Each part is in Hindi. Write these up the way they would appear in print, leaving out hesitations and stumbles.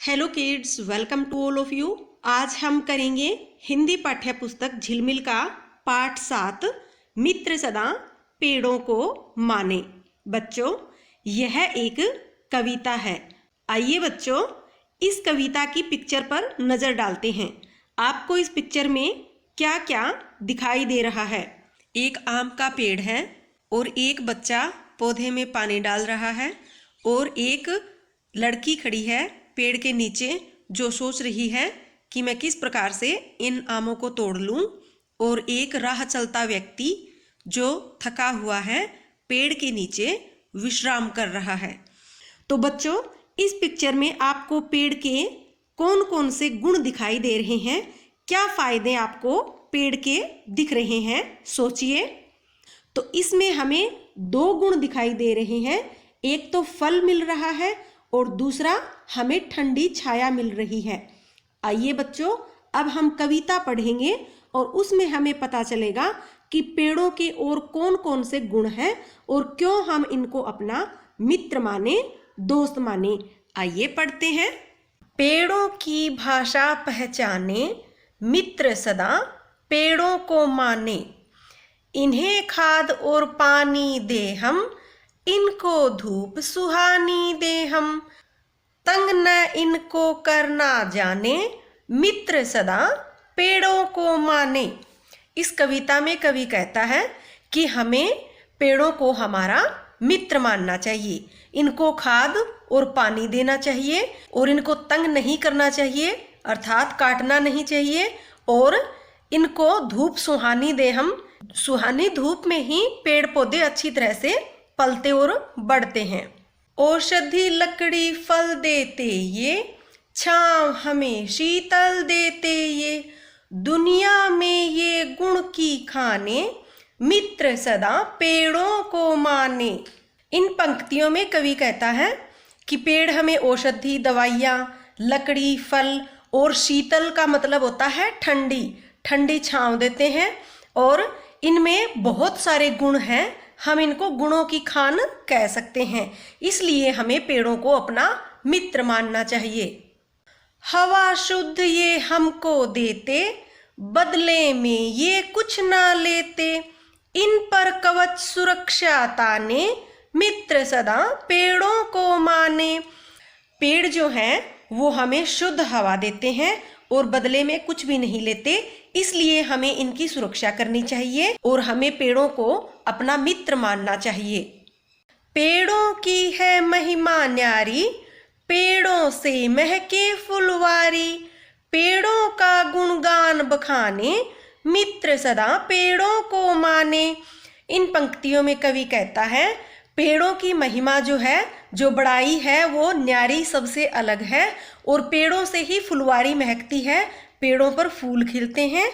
Hello kids, welcome to all of you. आज हम करेंगे हिंदी पाठ्य पुस्तक झिलमिल का पाठ 7 मित्र सदा पेड़ों को माने। बच्चों, यह एक कविता है। आइए बच्चों, इस कविता की पिक्चर पर नज़र डालते हैं। आपको इस पिक्चर में क्या क्या दिखाई दे रहा है? एक आम का पेड़ है और एक बच्चा पौधे में पानी डाल रहा है और एक लड़की खड़ी है पेड़ के नीचे जो सोच रही है कि मैं किस प्रकार से इन आमों को तोड़ लूं, और एक राह चलता व्यक्ति जो थका हुआ है पेड़ के नीचे विश्राम कर रहा है। तो बच्चों, इस पिक्चर में आपको पेड़ के कौन कौन से गुण दिखाई दे रहे हैं? क्या फायदे आपको पेड़ के दिख रहे हैं? सोचिए। तो इसमें हमें 2 गुण दिखाई दे रहे हैं। एक तो फल मिल रहा है और दूसरा हमें ठंडी छाया मिल रही है। आइए बच्चों, अब हम कविता पढ़ेंगे और उसमें हमें पता चलेगा कि पेड़ों के और कौन कौन से गुण हैं और क्यों हम इनको अपना मित्र माने, दोस्त माने। आइए पढ़ते हैं। पेड़ों की भाषा पहचाने, मित्र सदा पेड़ों को माने। इन्हें खाद और पानी दे हम, इनको धूप सुहानी दे हम। तंग न इनको करना जाने, मित्र सदा पेड़ों को माने। इस कविता में कवि कहता है कि हमें पेड़ों को हमारा मित्र मानना चाहिए। इनको खाद और पानी देना चाहिए और इनको तंग नहीं करना चाहिए, अर्थात काटना नहीं चाहिए। और इनको धूप सुहानी दे हम। सुहानी धूप में ही पेड़ पौधे अच्छी तरह से पलते और बढ़ते हैं। औषधि लकड़ी फल देते ये, छांव हमें शीतल देते ये। दुनिया में ये गुण की खाने, मित्र सदा पेड़ों को माने। इन पंक्तियों में कवि कहता है कि पेड़ हमें औषधि, दवाइयाँ, लकड़ी, फल और शीतल का मतलब होता है ठंडी ठंडी छांव देते हैं। और इनमें बहुत सारे गुण हैं, हम इनको गुणों की खान कह सकते हैं। इसलिए हमें पेड़ों को अपना मित्र मानना चाहिए। हवा शुद्ध ये हमको देते, बदले में ये कुछ ना लेते। इन पर कवच सुरक्षा ताने, मित्र सदा पेड़ों को माने। पेड़ जो हैं वो हमें शुद्ध हवा देते हैं और बदले में कुछ भी नहीं लेते, इसलिए हमें इनकी सुरक्षा करनी चाहिए और हमें पेड़ों को अपना मित्र मानना चाहिए। पेड़ों की है महिमा न्यारी, पेड़ों से महके फुलवारी। पेड़ों का गुणगान बखाने, मित्र सदा पेड़ों को माने। इन पंक्तियों में कवि कहता है पेड़ों की महिमा जो है, जो बड़ाई है, वो न्यारी सबसे अलग है और पेड़ों से ही फुलवारी महकती है, पेड़ों पर फूल खिलते हैं।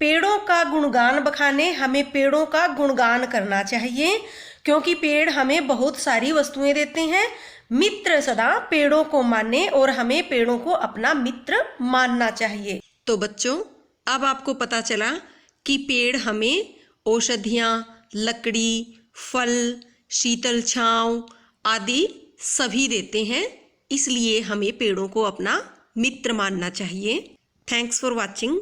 पेड़ों का गुणगान बखाने, हमें पेड़ों का गुणगान करना चाहिए क्योंकि पेड़ हमें बहुत सारी वस्तुएं देते हैं। मित्र सदा पेड़ों को माने और हमें पेड़ों को अपना मित्र मानना चाहिए। तो बच्चों, अब आपको पता चला कि पेड़ हमें औषधियाँ, लकड़ी, फल, शीतल छांव आदि सभी देते हैं, इसलिए हमें पेड़ों को अपना मित्र मानना चाहिए। Thanks for watching.